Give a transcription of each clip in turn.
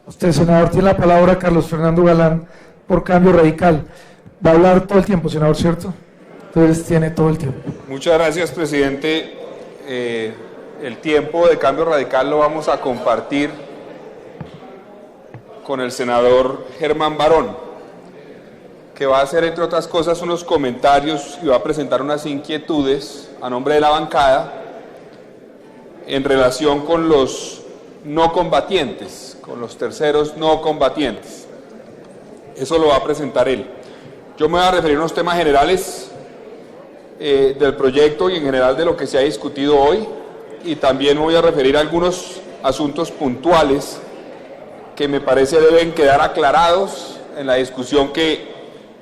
Usted, senador, tiene la palabra. Carlos Fernando Galán, por Cambio Radical. Va a hablar todo el tiempo, senador, ¿cierto? Entonces tiene todo el tiempo. Muchas gracias, presidente. El tiempo de Cambio Radical lo vamos a compartir con el senador Germán Barón, que va a hacer, entre otras cosas, unos comentarios y va a presentar unas inquietudes a nombre de la bancada en relación con los no combatientes, con los terceros no combatientes. Eso lo va a presentar él. Yo me voy a referir a unos temas generales del proyecto y en general de lo que se ha discutido hoy, y también me voy a referir a algunos asuntos puntuales que me parece deben quedar aclarados en la discusión que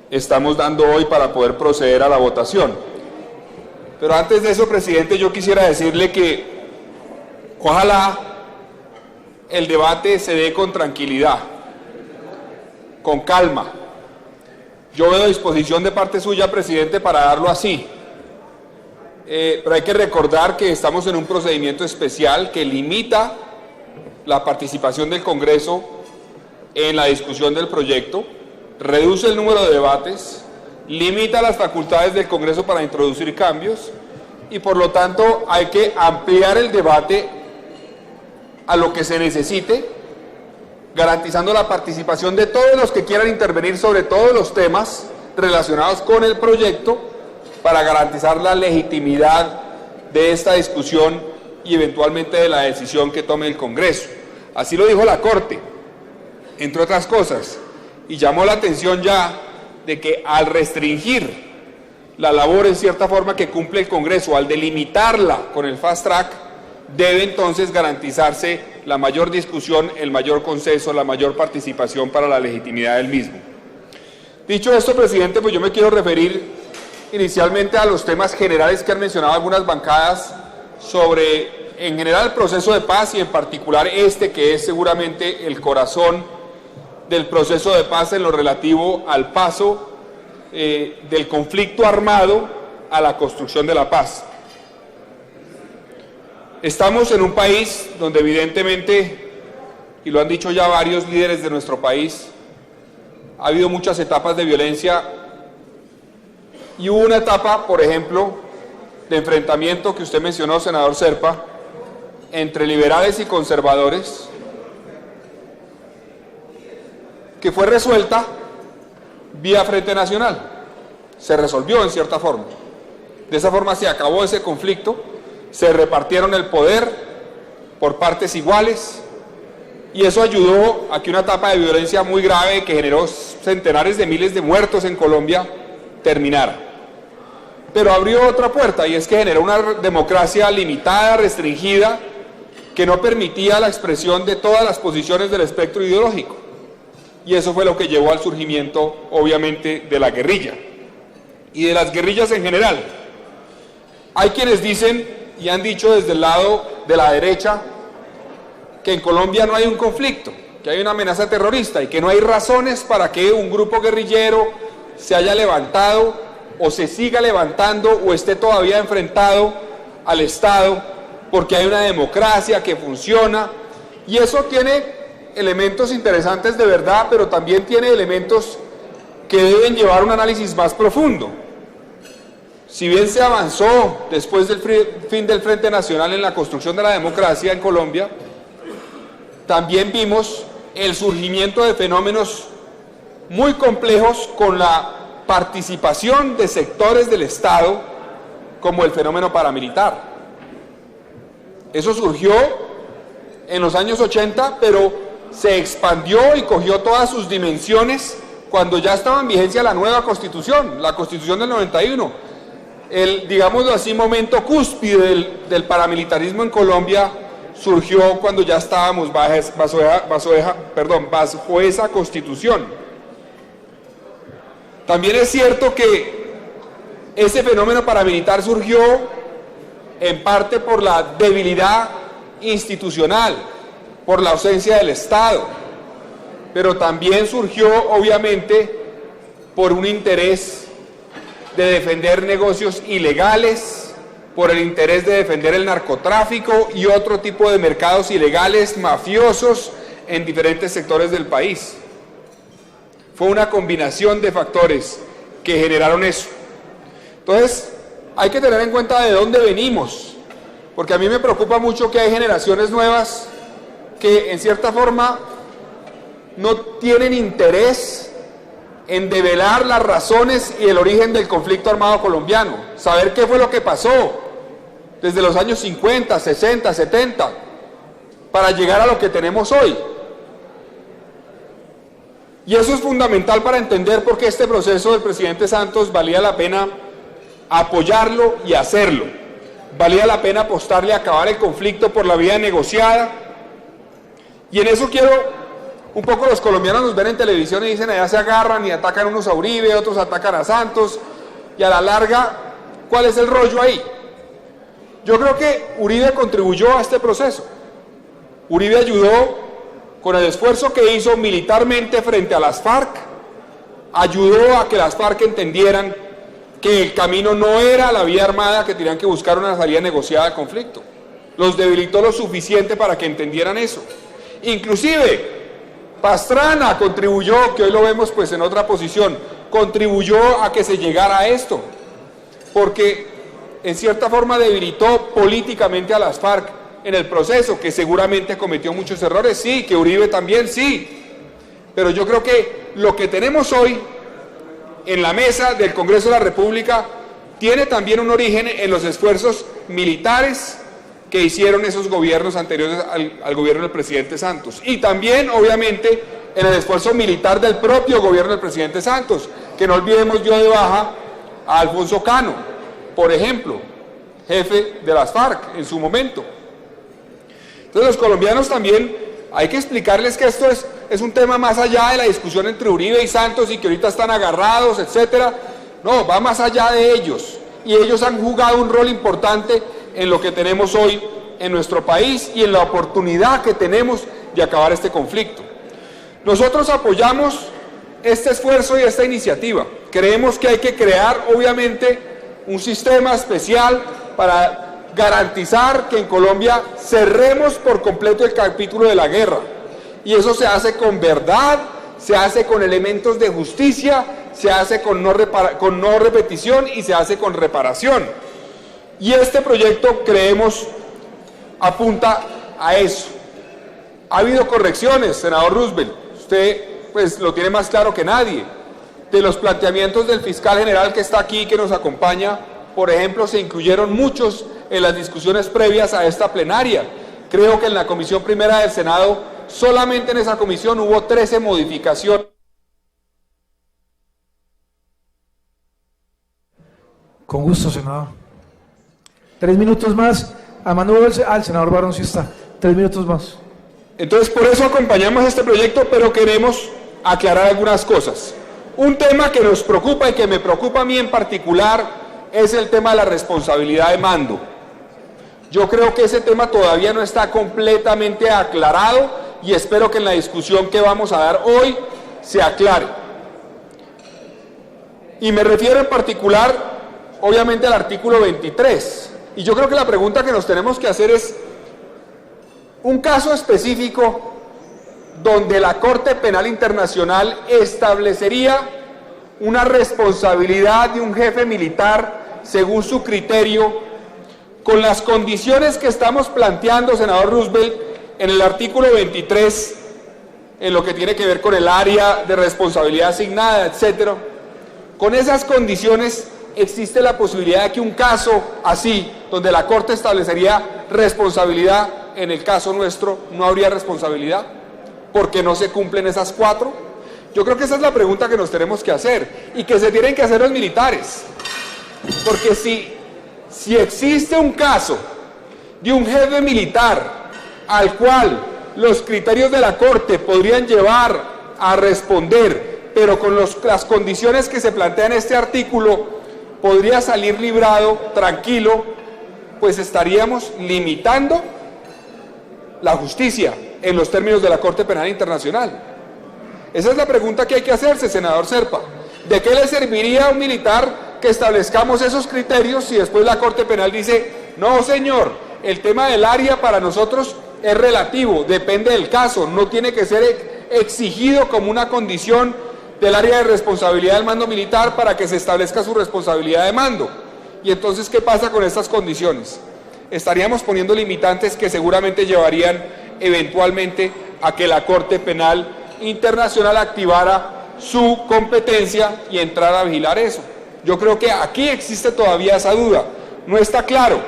estamos dando hoy para poder proceder a la votación. Pero antes de eso, presidente, yo quisiera decirle que ojalá el debate se dé con tranquilidad, con calma. Yo veo disposición de parte suya, presidente, para darlo así. Pero hay que recordar que estamos en un procedimiento especial que limita la participación del Congreso en la discusión del proyecto, reduce el número de debates, limita las facultades del Congreso para introducir cambios y por lo tanto hay que ampliar el debate a lo que se necesite, garantizando la participación de todos los que quieran intervenir sobre todos los temas relacionados con el proyecto para garantizar la legitimidad de esta discusión y eventualmente de la decisión que tome el Congreso. Así lo dijo la Corte, entre otras cosas, y llamó la atención ya de que al restringir la labor en cierta forma que cumple el Congreso, al delimitarla con el fast track, debe entonces garantizarse la mayor discusión, el mayor consenso, la mayor participación para la legitimidad del mismo. Dicho esto, presidente, pues yo me quiero referir inicialmente a los temas generales que han mencionado algunas bancadas sobre, en general, el proceso de paz y en particular este que es seguramente el corazón del proceso de paz en lo relativo al paso del conflicto armado a la construcción de la paz. Estamos en un país donde evidentemente, y lo han dicho ya varios líderes de nuestro país, ha habido muchas etapas de violencia y hubo una etapa, por ejemplo, de enfrentamiento que usted mencionó, senador Zerpa, entre liberales y conservadores, que fue resuelta vía Frente Nacional. Se resolvió en cierta forma. De esa forma se acabó ese conflicto, se repartieron el poder por partes iguales y eso ayudó a que una etapa de violencia muy grave que generó centenares de miles de muertos en Colombia terminara. Pero abrió otra puerta y es que generó una democracia limitada, restringida, que no permitía la expresión de todas las posiciones del espectro ideológico. Y eso fue lo que llevó al surgimiento, obviamente, de la guerrilla y de las guerrillas en general. Hay quienes dicen y han dicho desde el lado de la derecha que en Colombia no hay un conflicto, que hay una amenaza terrorista y que no hay razones para que un grupo guerrillero se haya levantado o se siga levantando o esté todavía enfrentado al Estado porque hay una democracia que funciona, y eso tiene elementos interesantes de verdad, pero también tiene elementos que deben llevar un análisis más profundo. Si bien se avanzó después del fin del Frente Nacional en la construcción de la democracia en Colombia, también vimos el surgimiento de fenómenos muy complejos con la participación de sectores del Estado, como el fenómeno paramilitar. Eso surgió en los años 80, pero se expandió y cogió todas sus dimensiones cuando ya estaba en vigencia la nueva Constitución, la Constitución del 91. El, digámoslo así, momento cúspide del paramilitarismo en Colombia surgió cuando ya estábamos bajo esa Constitución. También es cierto que ese fenómeno paramilitar surgió en parte por la debilidad institucional, por la ausencia del Estado, pero también surgió obviamente por un interés de defender negocios ilegales, por el interés de defender el narcotráfico y otro tipo de mercados ilegales, mafiosos, en diferentes sectores del país. Fue una combinación de factores que generaron eso. Entonces, hay que tener en cuenta de dónde venimos, porque a mí me preocupa mucho que hay generaciones nuevas que en cierta forma no tienen interés en develar las razones y el origen del conflicto armado colombiano, saber qué fue lo que pasó desde los años 50, 60, 70, para llegar a lo que tenemos hoy. Y eso es fundamental para entender por qué este proceso del presidente Santos valía la pena apoyarlo y hacerlo. Valía la pena apostarle a acabar el conflicto por la vía negociada. Y en eso quiero, un poco los colombianos nos ven en televisión y dicen allá se agarran y atacan unos a Uribe, otros atacan a Santos, y a la larga, ¿cuál es el rollo ahí? Yo creo que Uribe contribuyó a este proceso. Uribe ayudó con el esfuerzo que hizo militarmente frente a las FARC, ayudó a que las FARC entendieran que el camino no era la vía armada, que tenían que buscar una salida negociada al conflicto. Los debilitó lo suficiente para que entendieran eso. Inclusive Pastrana contribuyó, que hoy lo vemos pues en otra posición, contribuyó a que se llegara a esto, porque en cierta forma debilitó políticamente a las FARC en el proceso, que seguramente cometió muchos errores, sí, que Uribe también, sí, pero yo creo que lo que tenemos hoy en la mesa del Congreso de la República tiene también un origen en los esfuerzos militares que hicieron esos gobiernos anteriores al gobierno del presidente Santos, y también obviamente en el esfuerzo militar del propio gobierno del presidente Santos, que no olvidemos dio de baja a Alfonso Cano, por ejemplo, jefe de las FARC en su momento. Entonces los colombianos también hay que explicarles que esto es un tema más allá de la discusión entre Uribe y Santos y que ahorita están agarrados, etcétera. No, va más allá de ellos, y ellos han jugado un rol importante en lo que tenemos hoy en nuestro país y en la oportunidad que tenemos de acabar este conflicto. Nosotros apoyamos este esfuerzo y esta iniciativa. Creemos que hay que crear, obviamente, un sistema especial para garantizar que en Colombia cerremos por completo el capítulo de la guerra. Y eso se hace con verdad, se hace con elementos de justicia, se hace con no repetición y se hace con reparación. Y este proyecto, creemos, apunta a eso. Ha habido correcciones, senador Roosevelt, usted pues lo tiene más claro que nadie. De los planteamientos del fiscal general que está aquí, que nos acompaña, por ejemplo, se incluyeron muchos en las discusiones previas a esta plenaria. Creo que en la Comisión Primera del Senado, solamente en esa comisión hubo 13 modificaciones. Con gusto, senador. 3 minutos más. A mano al senador Barón sí está. 3 minutos más. Entonces, por eso acompañamos este proyecto, pero queremos aclarar algunas cosas. Un tema que nos preocupa y que me preocupa a mí en particular es el tema de la responsabilidad de mando. Yo creo que ese tema todavía no está completamente aclarado y espero que en la discusión que vamos a dar hoy se aclare. Y me refiero en particular, obviamente, al artículo 23. Y yo creo que la pregunta que nos tenemos que hacer es un caso específico donde la Corte Penal Internacional establecería una responsabilidad de un jefe militar según su criterio, con las condiciones que estamos planteando, senador Roosevelt, en el artículo 23, en lo que tiene que ver con el área de responsabilidad asignada, etcétera. Con esas condiciones existe la posibilidad de que un caso así, donde la Corte establecería responsabilidad, en el caso nuestro no habría responsabilidad, porque no se cumplen esas 4. Yo creo que esa es la pregunta que nos tenemos que hacer, y que se tienen que hacer los militares, porque si existe un caso de un jefe militar al cual los criterios de la Corte podrían llevar a responder, pero con las condiciones que se plantean en este artículo, podría salir librado, tranquilo, pues estaríamos limitando la justicia en los términos de la Corte Penal Internacional. Esa es la pregunta que hay que hacerse, senador Zerpa. ¿De qué le serviría a un militar que establezcamos esos criterios si después la Corte Penal dice, no señor, el tema del área para nosotros es relativo, depende del caso, no tiene que ser exigido como una condición del área de responsabilidad del mando militar para que se establezca su responsabilidad de mando. Y entonces, ¿qué pasa con estas condiciones? Estaríamos poniendo limitantes que seguramente llevarían eventualmente a que la Corte Penal Internacional activara su competencia y entrara a vigilar eso. Yo creo que aquí existe todavía esa duda, no está claro.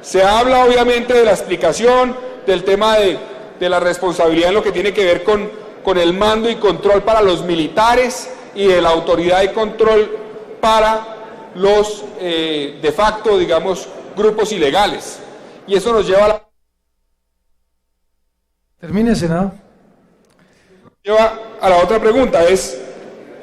Se habla obviamente de la explicación, del tema de la responsabilidad en lo que tiene que ver con el mando y control para los militares y de la autoridad y control para los de facto, digamos, grupos ilegales. Y eso nos lleva a la... Termine, senador. Lleva a la otra pregunta, es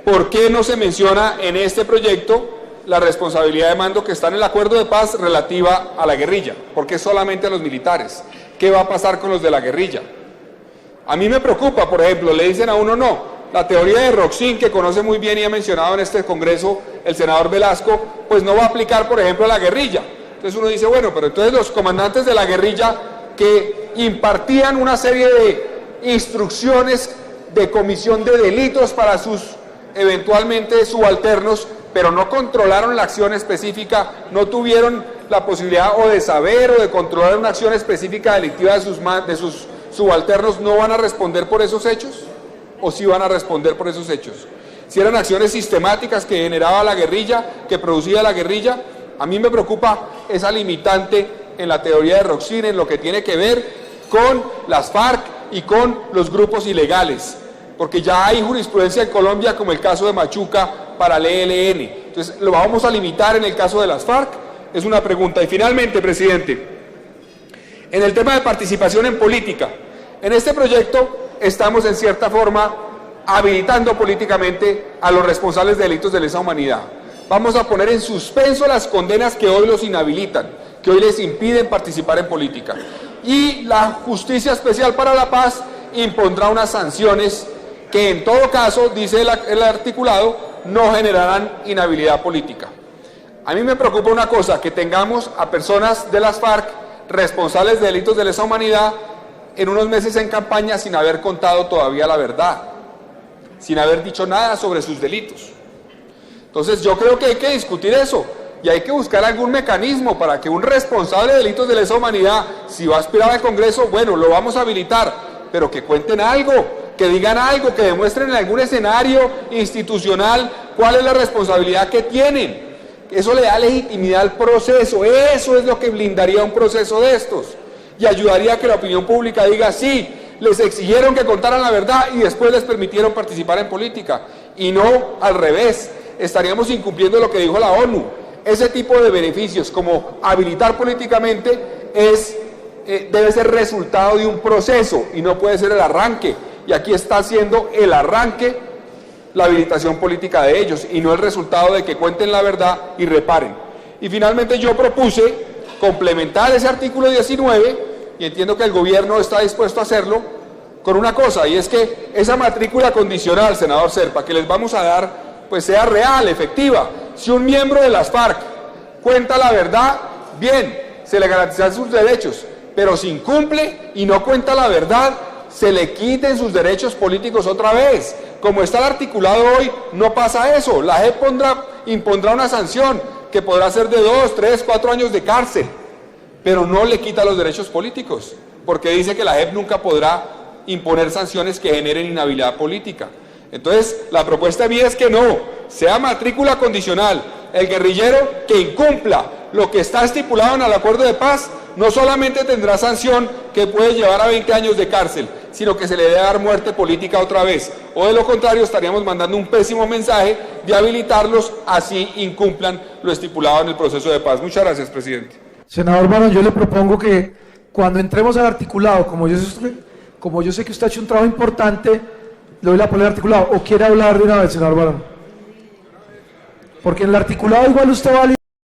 ¿por qué no se menciona en este proyecto la responsabilidad de mando que está en el acuerdo de paz relativa a la guerrilla? ¿Por qué solamente a los militares? ¿Qué va a pasar con los de la guerrilla? A mí me preocupa, por ejemplo, le dicen a uno no, la teoría de Roxin, que conoce muy bien y ha mencionado en este congreso el senador Velasco, pues no va a aplicar, por ejemplo, a la guerrilla. Entonces uno dice, bueno, pero entonces los comandantes de la guerrilla que impartían una serie de instrucciones de comisión de delitos para sus eventualmente subalternos, pero no controlaron la acción específica, no tuvieron la posibilidad o de saber o de controlar una acción específica delictiva de sus subalternos, ¿no van a responder por esos hechos? ¿O sí van a responder por esos hechos? Si eran acciones sistemáticas que generaba la guerrilla, que producía la guerrilla, a mí me preocupa esa limitante en la teoría de Roxin, en lo que tiene que ver con las FARC y con los grupos ilegales, porque ya hay jurisprudencia en Colombia, como el caso de Machuca para el ELN. Entonces, ¿lo vamos a limitar en el caso de las FARC? Es una pregunta. Y finalmente, presidente, en el tema de participación en política, en este proyecto estamos en cierta forma habilitando políticamente a los responsables de delitos de lesa humanidad. Vamos a poner en suspenso las condenas que hoy los inhabilitan, que hoy les impiden participar en política. Y la Justicia Especial para la Paz impondrá unas sanciones que en todo caso, dice el articulado, no generarán inhabilidad política. A mí me preocupa una cosa, que tengamos a personas de las FARC responsables de delitos de lesa humanidad en unos meses en campaña sin haber contado todavía la verdad, sin haber dicho nada sobre sus delitos. Entonces yo creo que hay que discutir eso y hay que buscar algún mecanismo para que un responsable de delitos de lesa humanidad, si va a aspirar al Congreso, bueno, lo vamos a habilitar, pero que cuenten algo, que digan algo, que demuestren en algún escenario institucional cuál es la responsabilidad que tienen. Eso le da legitimidad al proceso, eso es lo que blindaría un proceso de estos y ayudaría a que la opinión pública diga, sí, les exigieron que contaran la verdad y después les permitieron participar en política, y no al revés. Estaríamos incumpliendo lo que dijo la ONU. Ese tipo de beneficios, como habilitar políticamente, debe ser resultado de un proceso y no puede ser el arranque. Y aquí está siendo el arranque la habilitación política de ellos y no el resultado de que cuenten la verdad y reparen. Y finalmente yo propuse complementar ese artículo 19, y entiendo que el gobierno está dispuesto a hacerlo, con una cosa, y es que esa matrícula condicional, senador Zerpa, que les vamos a dar, pues sea real, efectiva. Si un miembro de las FARC cuenta la verdad, bien, se le garantizan sus derechos, pero si incumple y no cuenta la verdad, se le quiten sus derechos políticos otra vez. Como está el articulado hoy, no pasa eso. La JEP impondrá una sanción que podrá ser de 2, 3, 4 años de cárcel, pero no le quita los derechos políticos, porque dice que la JEP nunca podrá imponer sanciones que generen inhabilidad política. Entonces, la propuesta mía es que no, sea matrícula condicional. El guerrillero que incumpla lo que está estipulado en el acuerdo de paz, no solamente tendrá sanción que puede llevar a 20 años de cárcel, sino que se le debe dar muerte política otra vez. O de lo contrario, estaríamos mandando un pésimo mensaje de habilitarlos, así incumplan lo estipulado en el proceso de paz. Muchas gracias, presidente. Senador Barón, yo le propongo que cuando entremos al articulado, como yo sé que usted ha hecho un trabajo importante, le doy la palabra al articulado. ¿O quiere hablar de una vez, senador Barón? Porque en el articulado igual usted va a